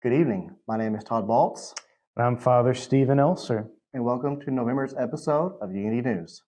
Good evening. My name is Todd Baltz, I'm Father Stephen Elser. and welcome to November's episode of Unity News.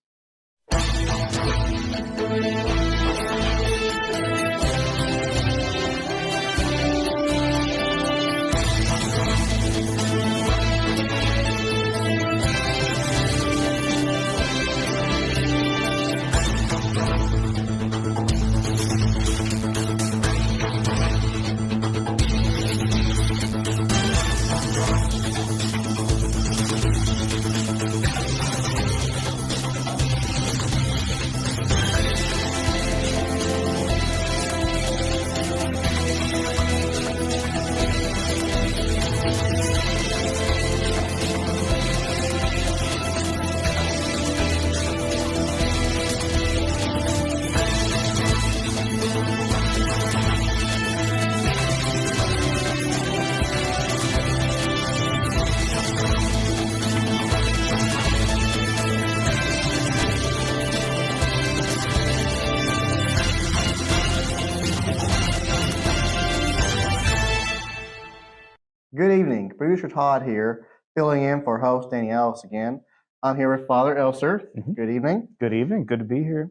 Good evening. Producer Todd here, filling in for host Danny Allison again. I'm here with Father Elser. Good evening. Good evening. Good to be here.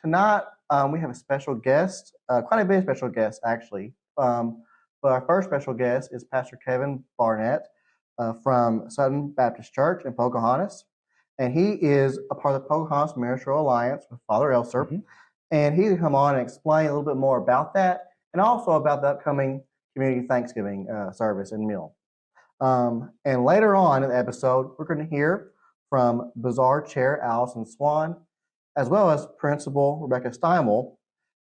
Tonight, we have a special guest, quite a bit of special guests, actually. But our first special guest is Pastor Kevin Barnett from Sutton Baptist Church in Pocahontas. And he is a part of the Pocahontas Ministerial Alliance with Father Elser. And he can come on and explain a little bit more about that and also about the upcoming Community Thanksgiving service and meal. And later on in the episode, we're going to hear from Bazaar Chair Allison Swann, as well as Principal Rebecca Steimel,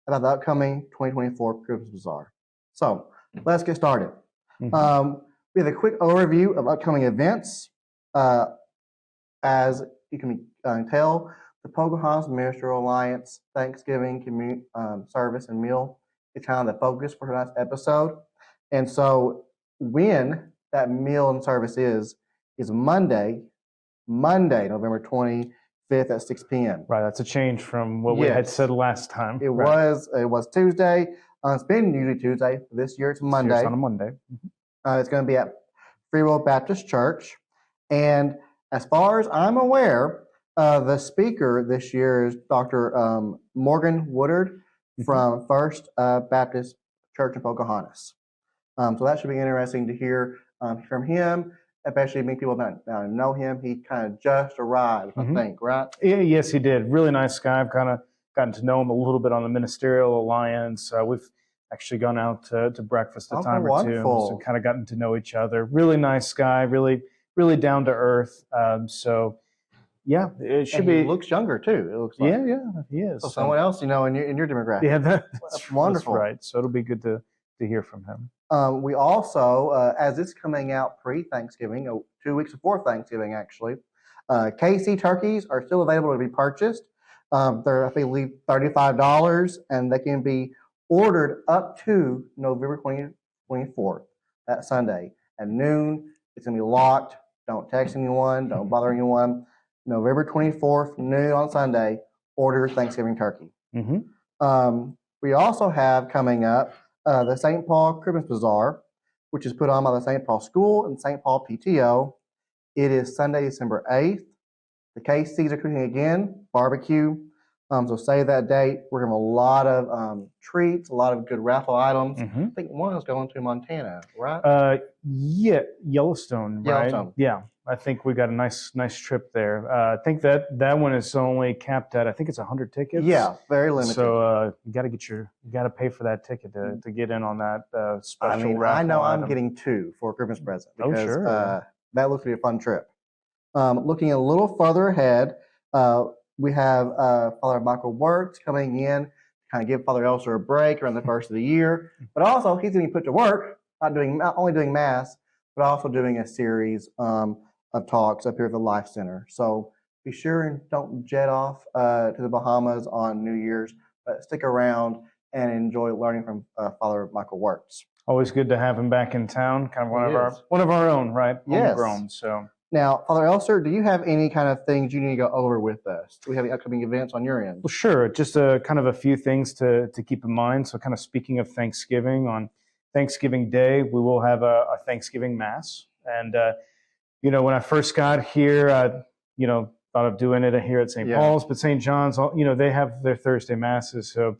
about the upcoming 2024 Christmas Bazaar. So let's get started. We have a quick overview of upcoming events. As you can tell, the Pocahontas Ministerial Alliance Thanksgiving Community Service and Meal is kind of the focus for tonight's episode. And so when that meal and service is Monday, November 25th at 6 p.m. Right, that's a change from what we had said last time. It was Tuesday. It's been usually Tuesday. This year it's Monday. It's on a Monday. It's going to be at Free Will Baptist Church. And as far as I'm aware, the speaker this year is Dr. Morgan Woodard from First Baptist Church in Pocahontas. So that should be interesting to hear from him, especially many people that know him. He kind of just arrived, I think, right? Yeah, yes, he did. Really nice guy. I've kind of gotten to know him a little bit on the Ministerial Alliance. We've actually gone out to breakfast a time or two, so kind of gotten to know each other. Really nice guy, really down to earth. So yeah, it should be. He looks younger too. It looks like. Yeah, he is. So someone else, in your demographic. Yeah, that's wonderful. That's right. So it'll be good to hear from him. We also, as it's coming out pre-Thanksgiving, 2 weeks before Thanksgiving, actually, KC turkeys are still available to be purchased. They're, I believe, $35, and they can be ordered up to November 24th, that Sunday at noon. It's going to be locked. Don't text anyone. Don't bother anyone. November 24th, noon on Sunday, order Thanksgiving turkey. We also have coming up the St. Paul Christmas Bazaar, which is put on by the St. Paul School and St. Paul PTO. It is Sunday, December 8th. The KCs are cooking again, barbecue. So save that date. We're going to have a lot of treats, a lot of good raffle items. I think one is going to Montana, right? Yeah, Yellowstone, right? Yeah, I think we got a nice trip there. I think that one is only capped at, I think it's 100 tickets. Yeah, very limited. So you got to pay for that ticket to get in on that special raffle. I know item. I'm getting two for a Christmas present because sure. That looks to be a fun trip. Looking a little further ahead, we have Father Michael Works coming in, kind of give Father Elser a break around the first of the year, but also he's going to be put to work, not only doing Mass, but also doing a series of talks up here at the Life Center. So be sure and don't jet off to the Bahamas on New Year's, but stick around and enjoy learning from Father Michael Works. Always good to have him back in town, kind of one of our own, right? Homegrown, so. Now, Father Elser, do you have any kind of things you need to go over with us? Do we have any upcoming events on your end? Well, sure. Just kind of a few things to keep in mind. So kind of speaking of Thanksgiving, on Thanksgiving Day, we will have a Thanksgiving Mass. And, when I first got here, thought of doing it here at St. Paul's, but St. John's, they have their Thursday Masses. So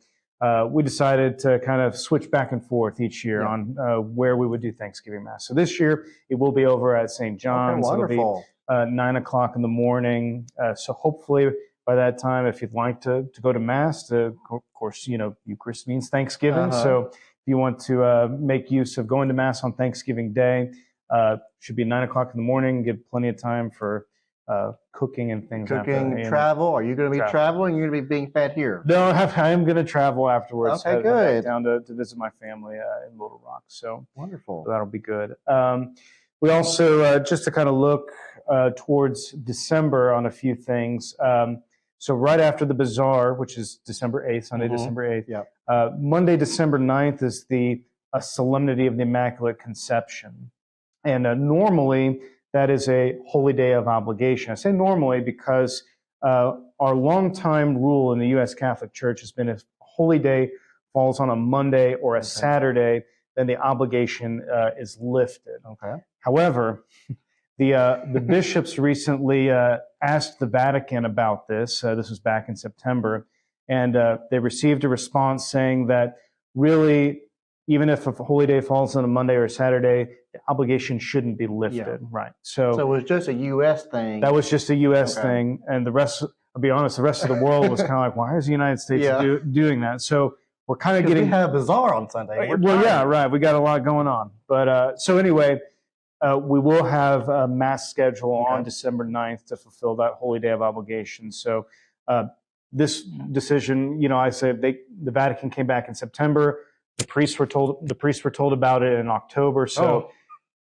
we decided to kind of switch back and forth each year on where we would do Thanksgiving Mass. So this year, it will be over at St. John's. Okay, wonderful. It'll be 9 o'clock in the morning. So hopefully by that time, if you'd like to go to Mass, of course, Eucharist means Thanksgiving. So if you want to make use of going to Mass on Thanksgiving Day, should be 9 o'clock in the morning. Give plenty of time for cooking and things. Travel. Are you going to be traveling? You're going to be being fed here? No, I am going to travel afterwards. Okay, good. Down to visit my family in Little Rock. So wonderful. So that'll be good. We also just to kind of look towards December on a few things. So right after the Bazaar, which is December 8th, Sunday, December 8th, Monday, December 9th is the Solemnity of the Immaculate Conception. And normally, that is a holy day of obligation. I say normally because our longtime rule in the U.S. Catholic Church has been if holy day falls on a Monday or a Saturday, then the obligation is lifted. Okay. However, the bishops recently asked the Vatican about this. This was back in September, and they received a response saying that really, even if a holy day falls on a Monday or a Saturday, the obligation shouldn't be lifted. Right. So it was just a U.S. thing. That was just a U.S. thing. And the rest, I'll be honest, the rest of the world was kind of like, why is the United States doing that? So we're kind of getting... we have Bazaar on Sunday. Right. We got a lot going on. But so anyway, we will have a Mass schedule on December 9th to fulfill that holy day of obligation. So this decision, I said the Vatican came back in September. The priests were told about it in October. So,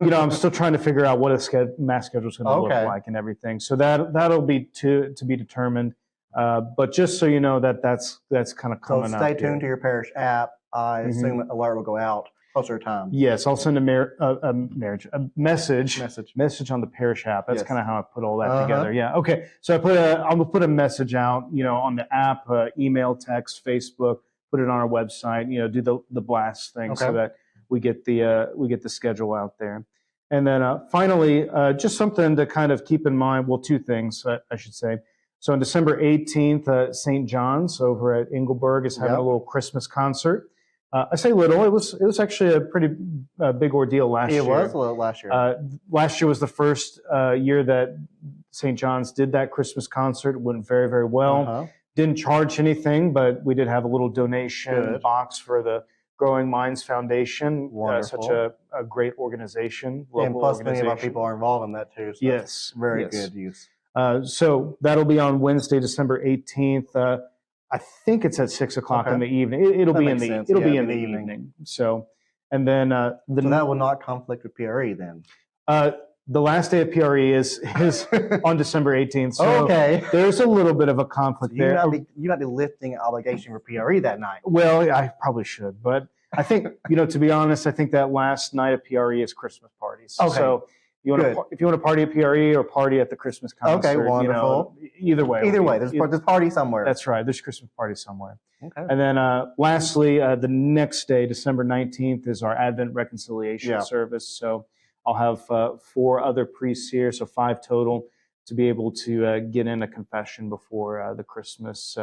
I'm still trying to figure out what a Mass schedule is going to look like and everything. So that'll be to be determined. But just so you know that's kind of coming up. So stay tuned to your parish app. I assume an alert will go out closer to time. Yes, I'll send a message on the parish app. That's kind of how I put all that together. Yeah. Okay. So I'll put a message out, on the app, email, text, Facebook. Put it on our website, do the blast thing so that we get the schedule out there. And then finally, just something to kind of keep in mind. Well, two things, I should say. So on December 18th, St. John's over at Engelberg is having a little Christmas concert. I say little. It was actually a pretty big ordeal last year. It was a little last year. Last year was the first year that St. John's did that Christmas concert. It went very, very well. Didn't charge anything, but we did have a little donation box for the Growing Minds Foundation. Such a great organization. And plus many of our people are involved in that too. So very good use. So that'll be on Wednesday, December 18th. I think it's at 6 o'clock in the evening. It'll be in the evening. So, and then so that will not conflict with PRE then. The last day of PRE is on December 18th. So there's a little bit of a conflict there. You might be lifting an obligation for PRE that night. Well, I probably should, but I think, to be honest, I think that last night of PRE is Christmas parties. Okay. So if you want to party at PRE or party at the Christmas concert, okay, wonderful. Either way. There's party somewhere. That's right. There's Christmas party somewhere. Okay. And then lastly, the next day, December 19th, is our Advent Reconciliation service. So I'll have 4 other priests here, so 5 total, to be able to get in a confession before the Christmas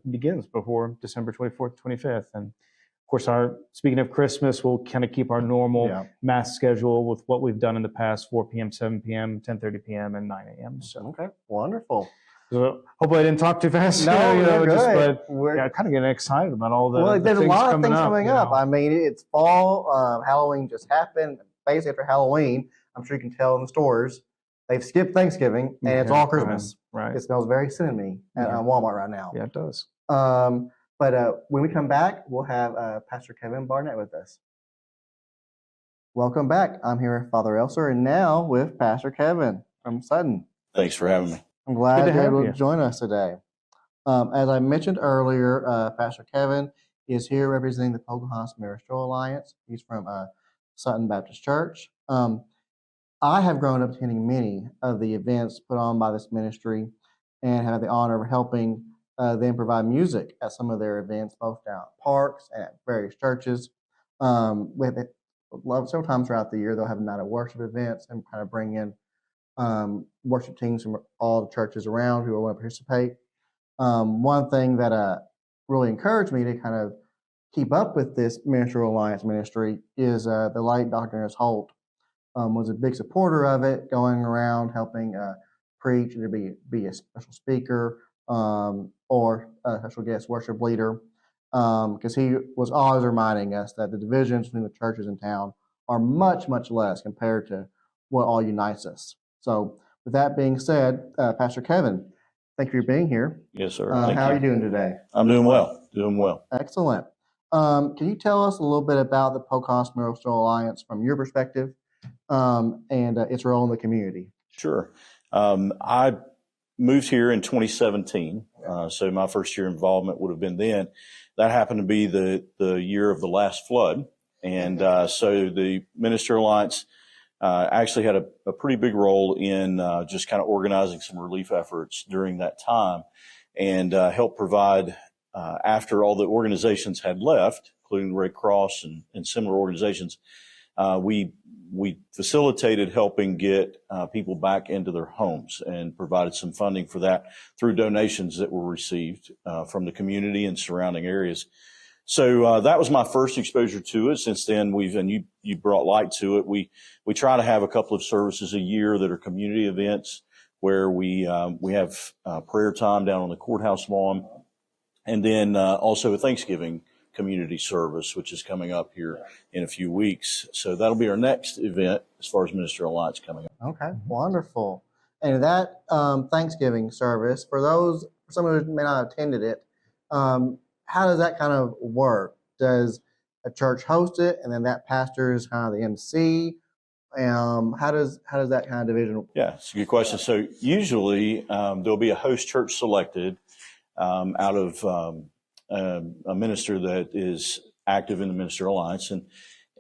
begins, before December 24th, 25th. And of course, speaking of Christmas, we'll kind of keep our normal Mass schedule with what we've done in the past: 4 p.m., 7 p.m., 10:30 p.m., and 9 a.m. So wonderful. So hopefully I didn't talk too fast. No, good. But kind of getting excited about all the there's a lot of things coming up. You know. I mean, it's fall. Halloween just happened. Basically, after Halloween, I'm sure you can tell in the stores, they've skipped Thanksgiving, and it's all Christmas. Right. It smells very cinnamon at Walmart right now. Yeah, it does. But when we come back, we'll have Pastor Kevin Barnett with us. Welcome back. I'm here with Father Elser, and now with Pastor Kevin from Sutton. Thanks for having me. I'm glad you're able to join us today. As I mentioned earlier, Pastor Kevin is here representing the Pocahontas Ministerial Alliance. He's from Sutton Baptist Church. I have grown up attending many of the events put on by this ministry and have had the honor of helping them provide music at some of their events, both down at parks and at various churches. With it, several times throughout the year, they'll have night of worship events and kind of bring in worship teams from all the churches around who want to participate. One thing that really encouraged me to kind of keep up with this Ministerial Alliance ministry is the late Dr. Dennis Holt was a big supporter of it, going around helping preach, either be a special speaker or a special guest worship leader, because he was always reminding us that the divisions between the churches in town are much, much less compared to what all unites us. So with that being said, Pastor Kevin, thank you for being here. Yes, sir. How are you doing today? I'm doing well. Doing well. Excellent. Can you tell us a little bit about the Pocahontas Ministerial Alliance from your perspective and its role in the community? Sure. I moved here in 2017, so my first year involvement would have been then. That happened to be the year of the last flood, and so the Ministerial Alliance actually had a pretty big role in just kind of organizing some relief efforts during that time, and helped provide after all the organizations had left, including the Red Cross and similar organizations. We facilitated helping get people back into their homes and provided some funding for that through donations that were received from the community and surrounding areas. So that was my first exposure to it. Since then, you brought light to it. We try to have a couple of services a year that are community events where we have prayer time down on the courthouse lawn, and then also a Thanksgiving community service, which is coming up here in a few weeks. So that'll be our next event as far as Ministerial Alliance coming up. Okay, wonderful. And that Thanksgiving service, for some who may not have attended it, how does that kind of work? Does a church host it, and then that pastor is kind of the MC? How does that kind of division? Yeah, it's a good question. So usually there'll be a host church selected out of a minister that is active in the Ministerial Alliance,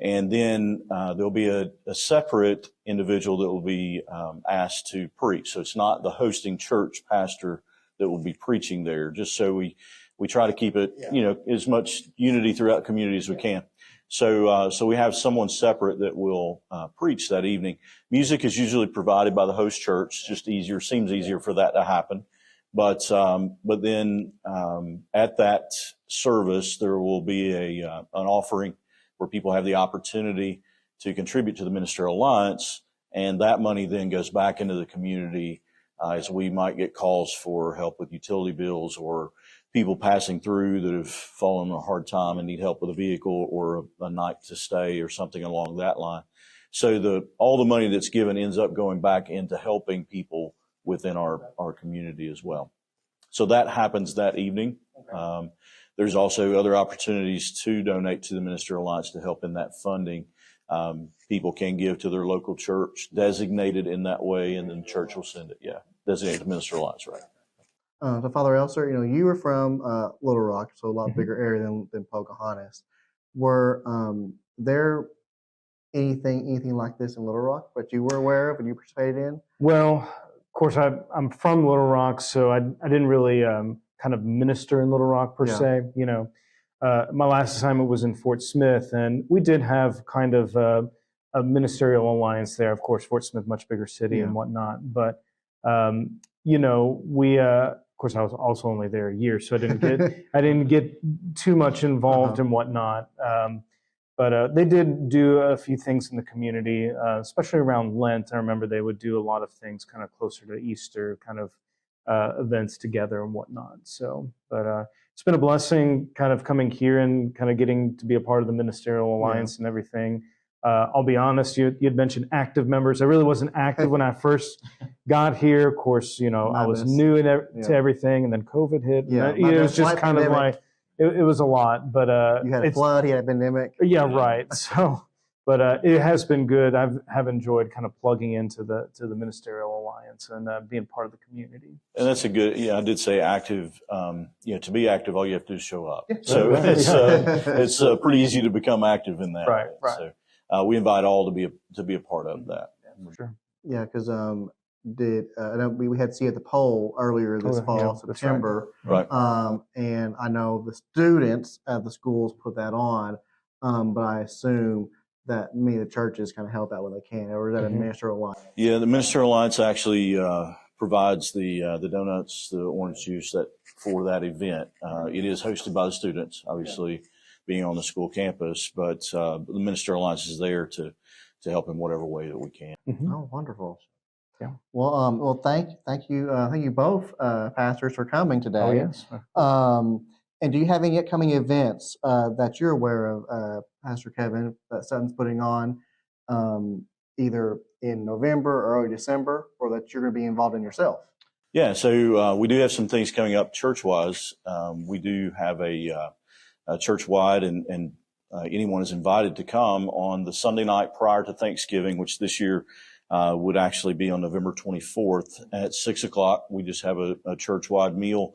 and then there'll be a separate individual that will be asked to preach. So it's not the hosting church pastor that will be preaching there, just so we try to keep it, as much unity throughout the community as we can. So we have someone separate that will preach that evening. Music is usually provided by the host church. It's just seems easier for that to happen. But then at that service, there will be an offering where people have the opportunity to contribute to the Ministerial Alliance, and that money then goes back into the community as we might get calls for help with utility bills or people passing through that have fallen on a hard time and need help with a vehicle or a night to stay or something along that line. So all the money that's given ends up going back into helping people within our community as well. So that happens that evening. Okay. There's also other opportunities to donate to the Ministerial Alliance to help in that funding. People can give to their local church designated in that way, and then the church will send it. Yeah, designated to Ministerial Alliance, right. So Father Elser, you were from Little Rock, so a lot bigger area than Pocahontas. Were there anything like this in Little Rock that you were aware of and you participated in? Well, of course, I'm from Little Rock, so I didn't really kind of minister in Little Rock per se. My last assignment was in Fort Smith, and we did have kind of a ministerial alliance there. Of course, Fort Smith, much bigger city and whatnot. But we of course I was also only there a year, so I didn't get too much involved and whatnot. But they did do a few things in the community, especially around Lent. I remember they would do a lot of things kind of closer to Easter, kind of events together and whatnot. So, but it's been a blessing kind of coming here and kind of getting to be a part of the Ministerial Alliance and everything. I'll be honest, you'd mentioned active members. I really wasn't active when I first got here. Of course, I was new to everything, and then COVID hit. It was just kind of like, it was a lot, but you had a flood, you had a pandemic. Yeah, right. So, but it has been good. Have enjoyed kind of plugging into the Ministerial Alliance and being part of the community. And that's a good. Yeah, I did say active. To be active, all you have to do is show up. So it's pretty easy to become active in that. Right. So we invite all to be a part of that. For sure. Yeah, because I know we had See at the Pole earlier this fall, September. Right. And I know the students at the schools put that on. but I assume that many of the churches kind of help out when they can, or is that a ministerial alliance? Yeah, the Ministerial Alliance actually provides the donuts, the orange juice for that event. It is hosted by the students, obviously being on the school campus, but the Ministerial Alliance is there to help in whatever way that we can. Oh, wonderful. Yeah. Well, thank you both, pastors, for coming today. Oh, yes. And do you have any upcoming events that you're aware of, Pastor Kevin, that Sutton's putting on, either in November or early December, or that you're going to be involved in yourself? Yeah, so we do have some things coming up church-wise. We do have a church-wide, and anyone is invited to come on the Sunday night prior to Thanksgiving, which this year would actually be on November 24th at 6 o'clock. We just have a church-wide meal.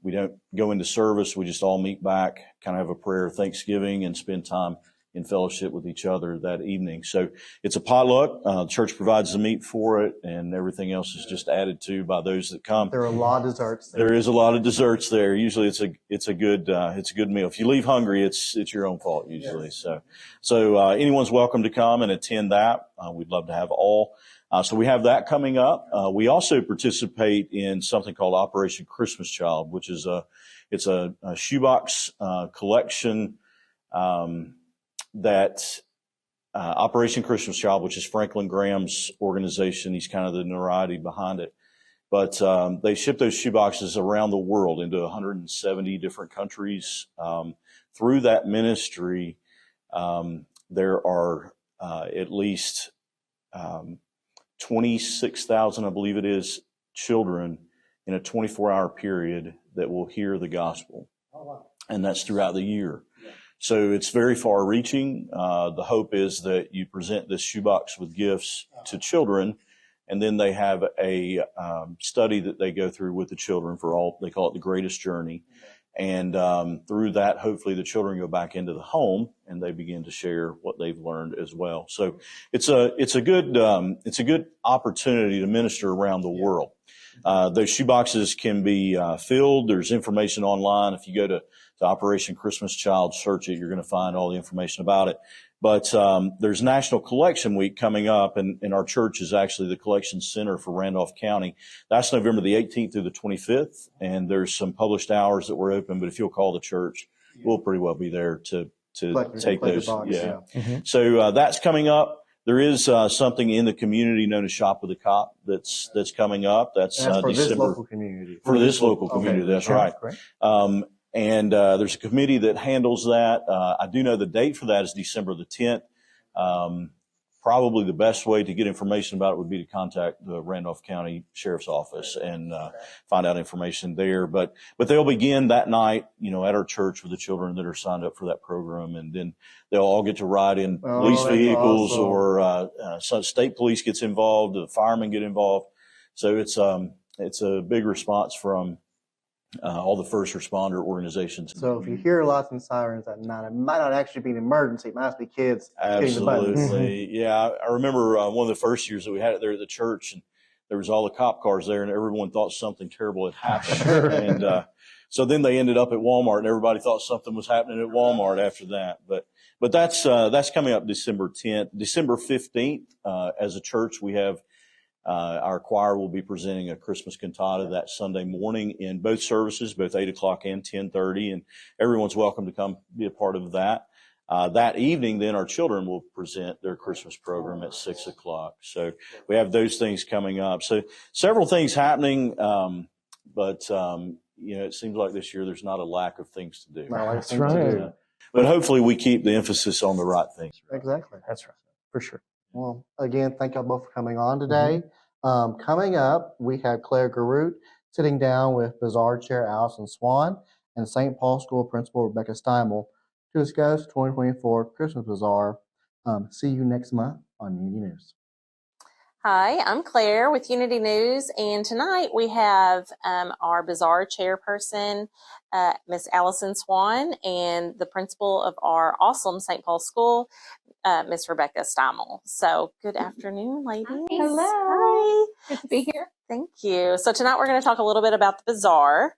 We don't go into service. We just all meet back, kind of have a prayer of Thanksgiving, and spend time in fellowship with each other that evening. So it's a potluck. The church provides the meat for it, and everything else is just added to by those that come. There are a lot of desserts there. There is a lot of desserts there. Usually it's a good meal. If you leave hungry, it's your own fault usually. Yes. So anyone's welcome to come and attend that. We'd love to have all. So we have that coming up. We also participate in something called Operation Christmas Child, which is it's a shoebox collection that Operation Christmas Child, which is Franklin Graham's organization. He's kind of the notoriety behind it. But they ship those shoeboxes around the world into 170 different countries. Through that ministry, there are at least 26,000, I believe it is, children in a 24-hour period that will hear the gospel. Oh, wow. And that's throughout the year. Yeah. So it's very far-reaching. The hope is that you present this shoebox with gifts to children, and then they have a study that they go through with the children they call it the greatest journey. And through that, hopefully the children go back into the home and they begin to share what they've learned as well. So it's a good opportunity to minister around the world. Those shoeboxes can be filled. There's information online. If you go to Operation Christmas Child, search it, you're going to find all the information about it. But there's National Collection Week coming up, and our church is actually the collection center for Randolph County. That's November the 18th through the 25th, and there's some published hours that we're open. But if you'll call the church, we'll pretty well be there to take those. Yeah. Mm-hmm. So that's coming up. There is something in the community known as Shop with a Cop that's coming up. That's for December. This local community. For this local community, okay. That's right. And there's a committee that handles that. I do know the date for that is December the 10th. Probably the best way to get information about it would be to contact the Randolph County Sheriff's Office and find out information there. But they'll begin that night, at our church with the children that are signed up for that program, and then they'll all get to ride in police vehicles, awesome. Or some state police gets involved, the firemen get involved. So it's a big response from all the first responder organizations. So if you hear lots of sirens at night, it might not actually be an emergency. It might be kids hitting the buttons. Absolutely. Yeah. I remember one of the first years that we had it there at the church, and there was all the cop cars there, and everyone thought something terrible had happened. Sure. And so then they ended up at Walmart, and everybody thought something was happening at Walmart after that. But that's coming up December 10th. December 15th, as a church, we have our choir will be presenting a Christmas cantata that Sunday morning in both services, both 8 o'clock and 10:30, and everyone's welcome to come be a part of that. That evening, then, our children will present their Christmas program at 6 o'clock. So we have those things coming up. So several things happening, but it seems like this year there's not a lack of things to do. That's right. But hopefully we keep the emphasis on the right things. Exactly. That's right. For sure. Well, again, thank y'all both for coming on today. Coming up, we have Claire Garut sitting down with Bazaar Chair Allison Swann and St. Paul School Principal Rebecca Steimel to discuss 2024 Christmas Bazaar. See you next month on Unity News. Hi, I'm Claire with Unity News, and tonight we have our Bazaar chairperson, Miss Allison Swann, and the principal of our awesome St. Paul School, Miss Rebecca Steimel. So good afternoon, ladies. Hello. Hi. Good to be here. Thank you. So tonight we're going to talk a little bit about the Bazaar.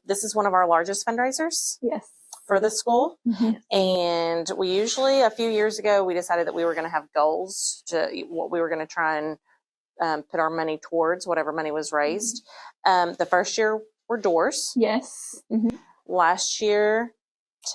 This is one of our largest fundraisers. Yes. for the school. And we usually, a few years ago, we decided that we were going to have goals to what we were going to try and put our money towards, whatever money was raised. The first year were doors. Yes. Last year,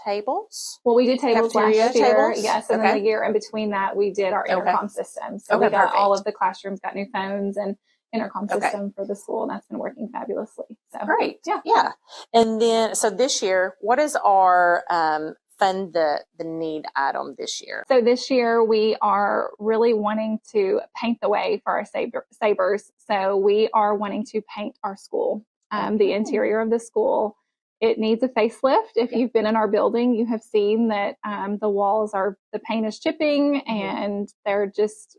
tables. Well, we did tables last year. Tables? Yes. And then the year in between that, we did our intercom system. So we got all of the classrooms got new phones and intercom system for the school, and that's been working fabulously. So great. Yeah. And then, so this year, what is our fund the need item this year? So this year we are really wanting to paint the way for our savers. So we are wanting to paint our school, the interior of the school. It needs a facelift. If you've been in our building, you have seen that the walls the paint is chipping and they're just,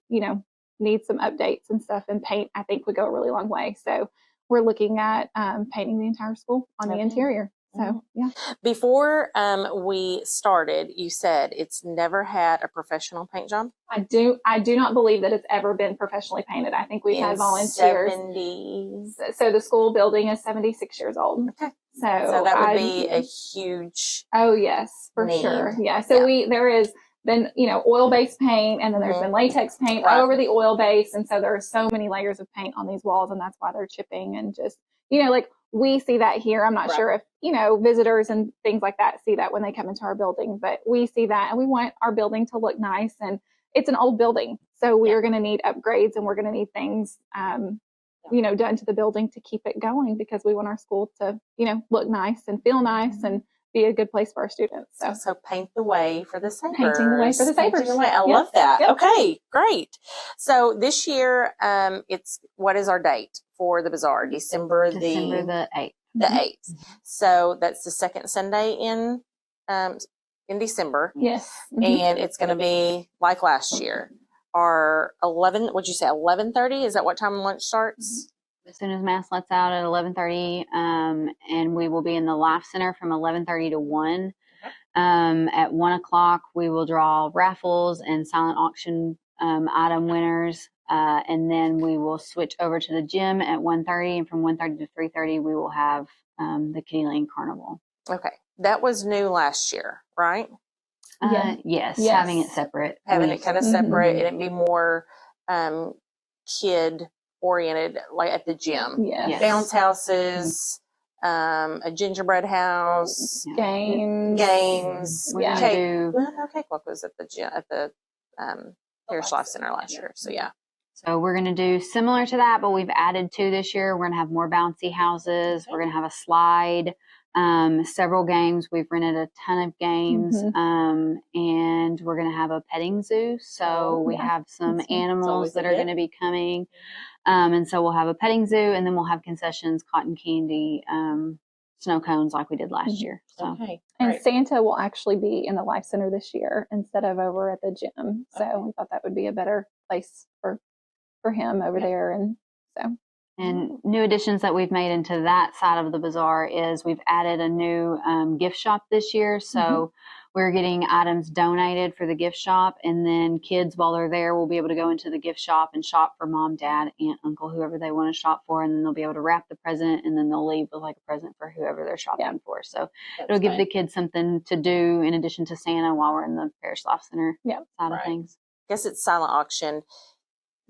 need some updates and stuff, and paint, I think, would go a really long way. So we're looking at painting the entire school on the interior. So, Before we started, you said it's never had a professional paint job? I do not believe that it's ever been professionally painted. I think we've had volunteers. 70s. So the school building is 76 years old. Okay. So that would be a huge Oh, yes, for need. sure. Yeah. So there is been, oil-based paint, and then there's been latex paint all over the oil base. And so there are so many layers of paint on these walls, and that's why they're chipping and just, like we see that here. I'm not sure if, visitors and things like that see that when they come into our building, but we see that, and we want our building to look nice. And it's an old building. So we are going to need upgrades, and we're going to need things, done to the building to keep it going, because we want our school to, look nice and feel nice and be a good place for our students. So paint the way for the savers. Painting the way for the savers. I love that. Yep. Okay, great. So this year, what is our date for the bazaar? December the 8th. The 8th. So that's the second Sunday in December. Yes. And it's going to be like last year. Our 11:30? Is that what time lunch starts? As soon as mass lets out at 11:30, and we will be in the Life Center from 11:30 to 1. At 1 o'clock, we will draw raffles and silent auction item winners, and then we will switch over to the gym at 1:30, and from 1:30 to 3:30, we will have the Kitty Lane Carnival. Okay, that was new last year, right? Yes, having it separate. Having it kind of separate, and it'd be more kid oriented, like at the gym. Yes. Bounce houses, a gingerbread house, games. Cakewalk was at the gym at the Parish Life Center last year. So So we're going to do similar to that, but we've added 2 this year. We're going to have more bouncy houses. We're going to have a slide, several games. We've rented a ton of games, and we're going to have a petting zoo. So we have some animals that are going to be coming. And so we'll have a petting zoo, and then we'll have concessions, cotton candy, snow cones like we did last year. So. Okay. And Santa will actually be in the Life Center this year instead of over at the gym. So we thought that would be a better place for him over there. And so. And new additions that we've made into that side of the bazaar is we've added a new gift shop this year. So we're getting items donated for the gift shop, and then kids, while they're there, will be able to go into the gift shop and shop for mom, dad, aunt, uncle, whoever they want to shop for, and then they'll be able to wrap the present, and then they'll leave with like a present for whoever they're shopping for. So it'll give the kids something to do in addition to Santa while we're in the Parish Life Center side of things. I guess it's silent auction.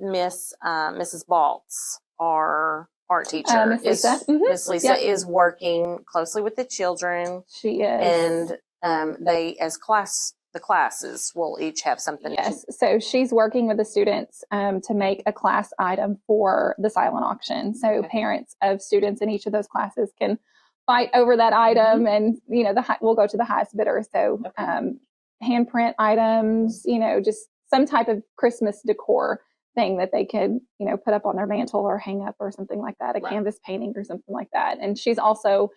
Mrs. Baltz, our art teacher, Miss Lisa is working closely with the children. She is. And they, the classes will each have something. Yes. So she's working with the students to make a class item for the silent auction. So parents of students in each of those classes can fight over that item, and, we'll go to the highest bidder. So handprint items, just some type of Christmas decor thing that they could, put up on their mantle or hang up or something like that, a canvas painting or something like that. And she's also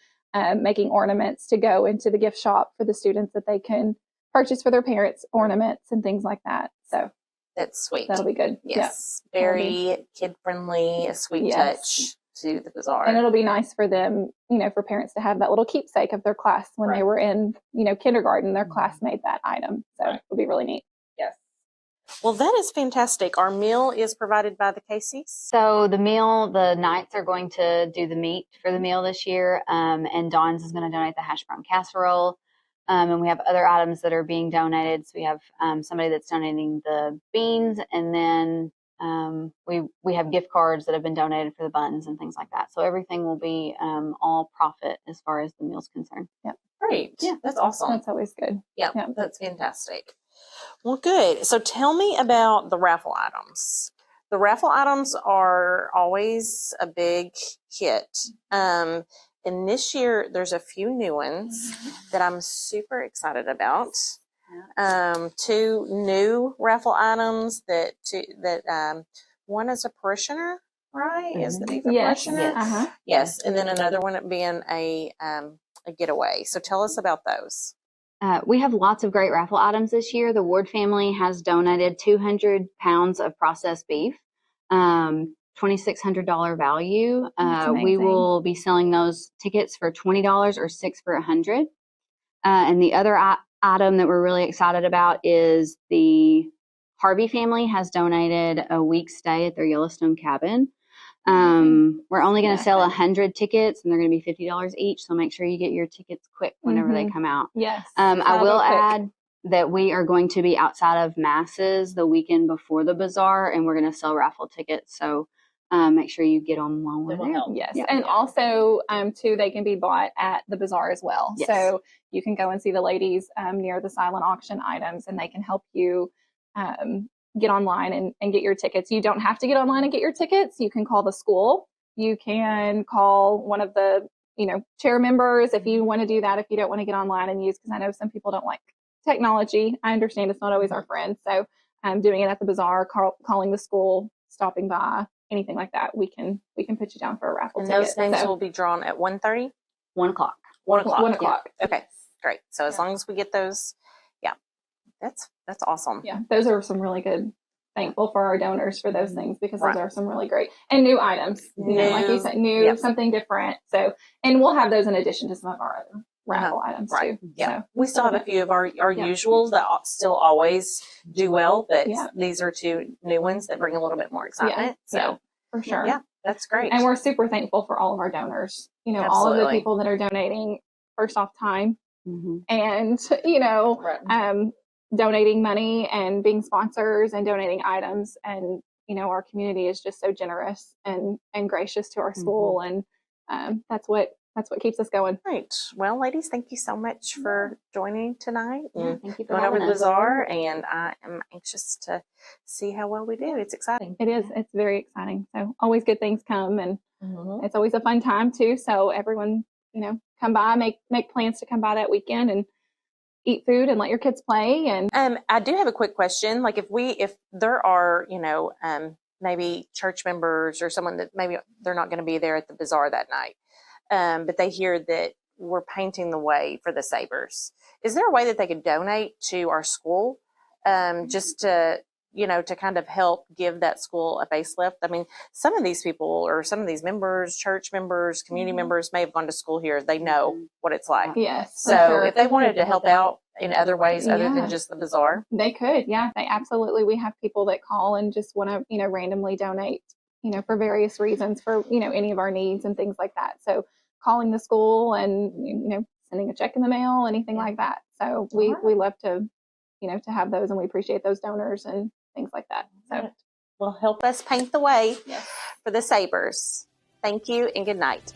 making ornaments to go into the gift shop for the students that they can purchase for their parents, ornaments and things like that. So that's sweet. That'll be good. Yes. Very kid friendly, a sweet touch to the bazaar. And it'll be nice for them, for parents to have that little keepsake of their class when they were in, kindergarten, their class made that item. So it'll be really neat. Well, that is fantastic. Our meal is provided by the Casey's. So the Knights are going to do the meat for the meal this year, and Dawn's is going to donate the hash brown casserole. And we have other items that are being donated. So we have somebody that's donating the beans, and then we have gift cards that have been donated for the buns and things like that. So everything will be all profit as far as the meal's concerned. Yep. Great. Yeah. That's awesome. That's always good. Yeah, Yeah. that's fantastic. Well, good. So tell me about the raffle items. The raffle items are always a big hit. And this year, there's a few new ones that I'm super excited about. 2 new raffle items that one is a parishioner, right? Is the beef a Yes. parishioner? Uh-huh. Yes. And then another one being a getaway. So tell us about those. We have lots of great raffle items this year. The Ward family has donated 200 pounds of processed beef, $2,600 value. We will be selling those tickets for $20 or 6 for $100. And the other item that we're really excited about is the Harvey family has donated a week's stay at their Yellowstone cabin. We're only going to sell 100 tickets, and they're going to be $50 each. So make sure you get your tickets quick whenever they come out. Yes. I will add that we are going to be outside of masses the weekend before the bazaar, and we're going to sell raffle tickets. So make sure you get on while we're there. Yes. Yeah. And also, too, they can be bought at the bazaar as well. Yes. So you can go and see the ladies near the silent auction items, and they can help you get online and get your tickets. You don't have to get online and get your tickets. You can call the school. You can call one of the, chair members if you want to do that, if you don't want to get online and use, because I know some people don't like technology. I understand it's not always our friend. So doing it at the bazaar, calling the school, stopping by, anything like that, we can put you down for a raffle And ticket. those names will be drawn at 1:30? 1 o'clock. 1 o'clock. 1 o'clock. Yeah. Okay, great. So as long as we get those, that's awesome. Yeah, those are some really good. Thankful for our donors for those things, because those Right. are some really great and new items. Like you said, new, something different. So, and we'll have those in addition to some of our other raffle items Right. too. Yeah. So, We still have a few of our usuals that still always do well, but these are 2 new ones that bring a little bit more excitement. So for sure. yeah, that's great. And we're super thankful for all of our donors. All of the Absolutely. people that are donating, first off, time and, Right. donating money and being sponsors and donating items. And, our community is just so generous and gracious to our school. And that's what keeps us going. Right. Well, ladies, thank you so much for joining tonight and Thank you for going over having the us. bazaar. And I am anxious to see how well we do. It's exciting. It is. It's very exciting. So always good things come, and it's always a fun time too. So everyone, come by, make plans to come by that weekend and eat food and let your kids play. And I do have a quick question. Like if there are, maybe church members or someone that maybe they're not going to be there at the bazaar that night, but they hear that we're painting the way for the Sabres. Is there a way that they could donate to our school, just to kind of help give that school a facelift? I mean, some of these people or some of these members, church members, community members may have gone to school here. They know what it's like. yes, for So sure. if they wanted to help out in other ways other than just the bazaar. They could. Yeah, they absolutely. We have people that call and just want to, randomly donate, for various reasons for, any of our needs and things like that. So calling the school and, sending a check in the mail, anything like that. So we love to, to have those, and we appreciate those donors and things like that. So Well, help us paint the way for the Sabres. Thank you and good night.